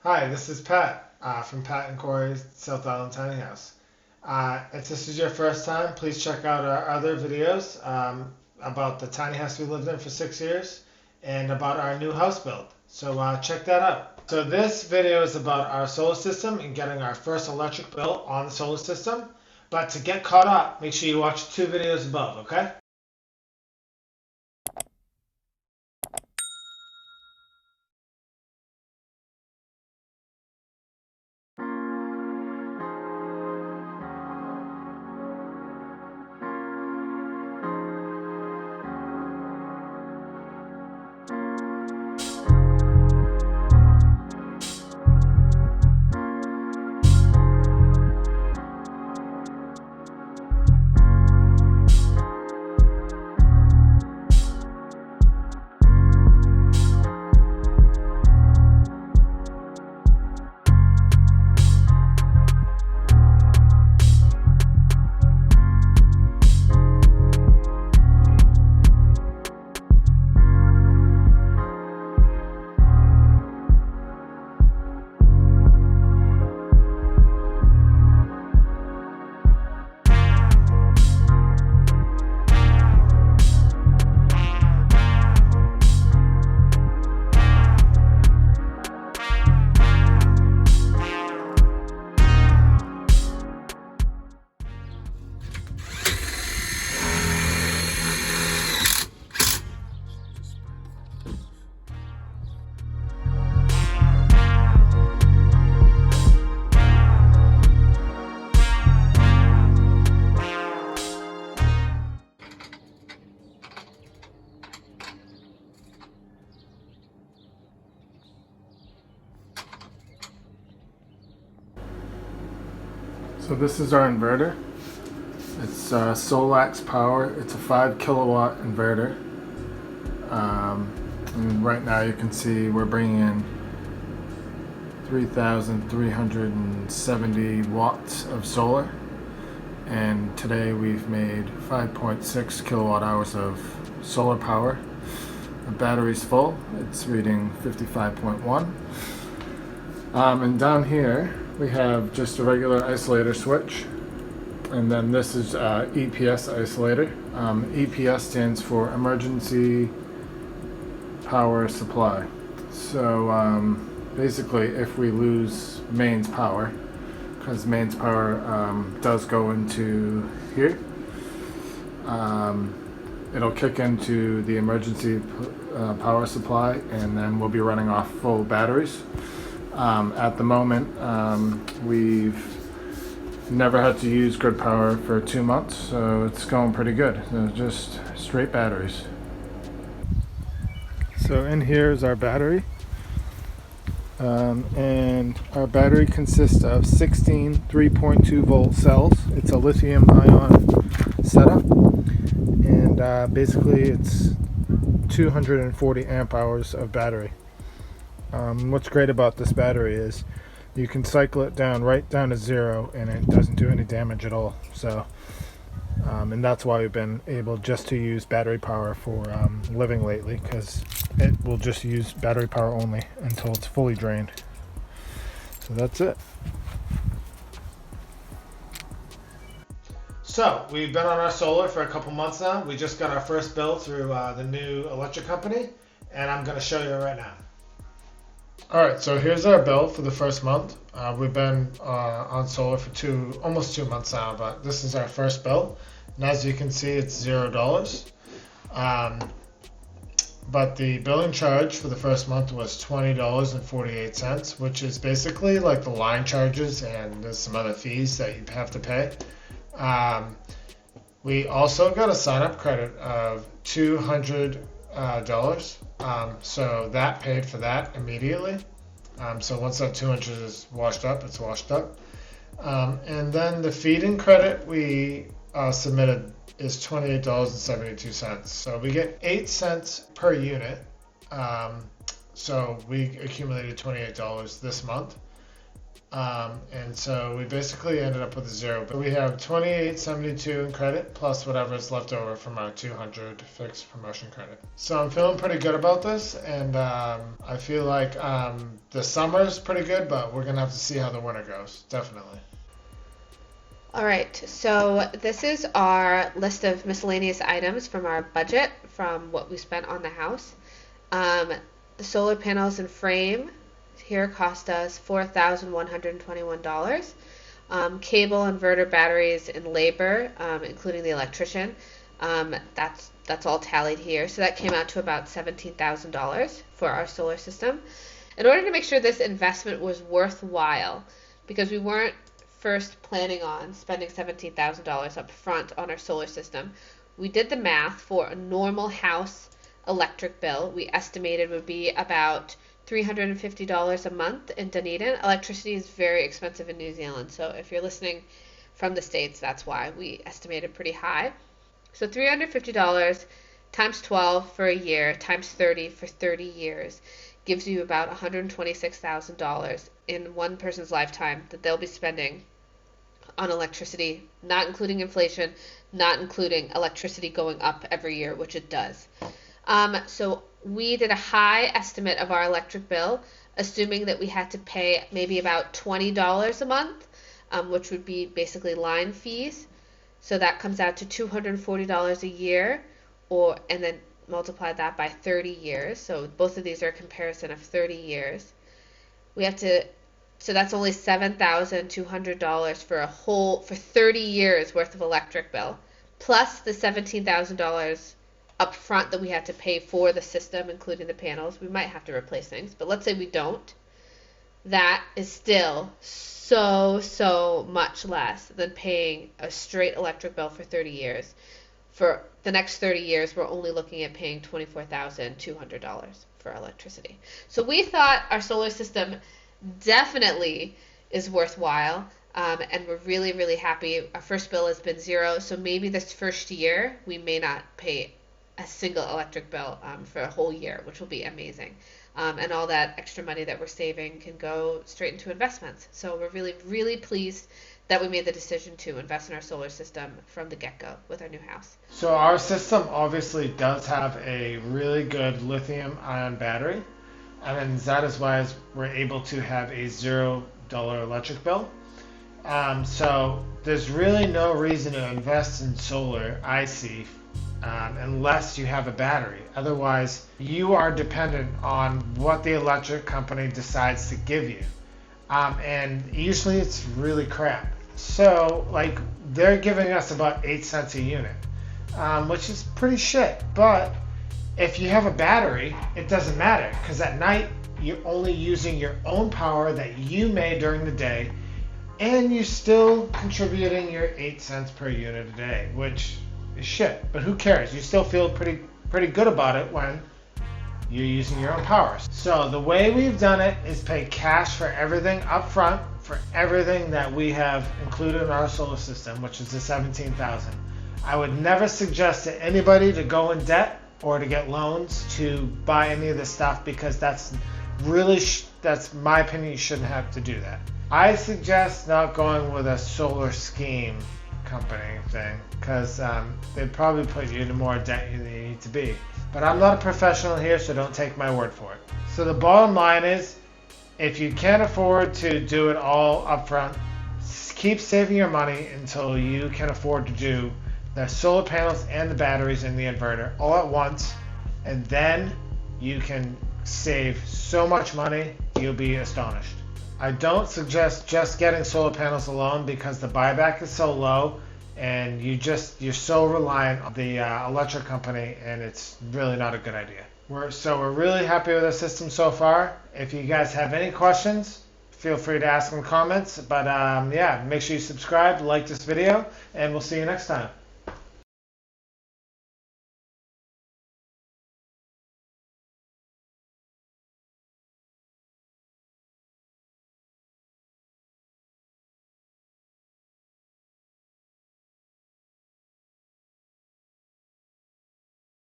Hi, this is Pat from Pat and Cori's South Island Tiny House. If this is your first time, please check out our other videos about the tiny house we lived in for 6 years and about our new house build. So check that out. So this video is about our solar system and getting our first electric bill on the solar system. But to get caught up, make sure you watch 2 videos above, okay? So this is our inverter. It's Solax power. It's a 5 kilowatt inverter. And right now you can see we're bringing in 3,370 watts of solar. And today we've made 5.6 kilowatt hours of solar power. The battery's full. It's reading 55.1. And down here we have just a regular isolator switch, and then this is EPS isolator. EPS stands for emergency power supply. So basically if we lose mains power, because mains power does go into here, it'll kick into the emergency power supply, and then we'll be running off full batteries. At the moment, we've never had to use grid power for 2 months, so it's going pretty good. So just straight batteries. So in here is our battery, and our battery consists of 16 3.2 volt cells. It's a lithium-ion setup, and basically it's 240 amp hours of battery. What's great about this battery is you can cycle it right down to zero, and it doesn't do any damage at all. So, and that's why we've been able just to use battery power for living lately, because it will just use battery power only until it's fully drained. So that's it. So we've been on our solar for a couple months now. We just got our first bill through the new electric company, and I'm going to show you right now. Alright, so here's our bill for the first month. We've been on solar for almost 2 months now, but this is our first bill. And as you can see, it's $0. But the billing charge for the first month was $20.48, which is basically like the line charges, and there's some other fees that you have to pay. We also got a sign-up credit of $200. So that paid for that immediately. So once that 200 is washed up, it's washed up. And then the feed-in credit we submitted is $28.72. So we get 8 cents per unit. So we accumulated $28 this month. And so we basically ended up with a zero. But we have 28.72 in credit plus whatever's left over from our 200 fixed promotion credit. So I'm feeling pretty good about this, and I feel like the summer's pretty good, but we're gonna have to see how the winter goes. Definitely. All right, so this is our list of miscellaneous items from our budget, from what we spent on the house. The solar panels and frame here cost us $4,121. Cable, inverter, batteries, and labor, including the electrician, that's all tallied here. So that came out to about $17,000 for our solar system. In order to make sure this investment was worthwhile, because we weren't first planning on spending $17,000 up front on our solar system, we did the math for a normal house electric bill. We estimated would be about $350 a month in Dunedin. Electricity is very expensive in New Zealand, so if you're listening from the States, that's why we estimated pretty high. So $350 times 12 for a year times 30 for 30 years gives you about $126,000 in one person's lifetime that they'll be spending on electricity, not including inflation, not including electricity going up every year, which it does. So we did a high estimate of our electric bill, assuming that we had to pay maybe about $20 a month, which would be basically line fees. So that comes out to $240 a year, and then multiply that by 30 years. So both of these are a comparison of 30 years. So that's only $7,200 for 30 years worth of electric bill, plus the $17,000 up front that we had to pay for the system, including the panels. We might have to replace things, but let's say we don't. That is still so much less than paying a straight electric bill for 30 years. For the next 30 years, we're only looking at paying $24,200 for electricity. So we thought our solar system definitely is worthwhile, and we're really happy. Our first bill has been zero, so maybe this first year we may not pay a single electric bill for a whole year, which will be amazing. And all that extra money that we're saving can go straight into investments. So we're really pleased that we made the decision to invest in our solar system from the get-go with our new house. So our system obviously does have a really good lithium-ion battery, and that is why we're able to have a $0 electric bill. So there's really no reason to invest in solar, I see, unless you have a battery. Otherwise, you are dependent on what the electric company decides to give you. And usually it's really crap. So, like, they're giving us about 8 cents a unit, which is pretty shit. But if you have a battery, it doesn't matter, because at night you're only using your own power that you made during the day, and you're still contributing your 8 cents per unit a day, which is shit. But who cares? You still feel pretty good about it when you're using your own power. So the way we've done it is pay cash for everything up front, for everything that we have included in our solar system, which is the $17,000. I would never suggest to anybody to go in debt or to get loans to buy any of this stuff, because that's my opinion. You shouldn't have to do that. I suggest not going with a solar scheme company thing, because they'd probably put you into more debt than you need to be. But I'm not a professional here, so don't take my word for it. So the bottom line is, if you can't afford to do it all up front, keep saving your money until you can afford to do the solar panels and the batteries and the inverter all at once, and then you can save so much money, you'll be astonished. I don't suggest just getting solar panels alone, because the buyback is so low and you're so reliant on the electric company, and it's really not a good idea. We're really happy with the system so far. If you guys have any questions, feel free to ask in the comments. But yeah, make sure you subscribe, like this video, and we'll see you next time.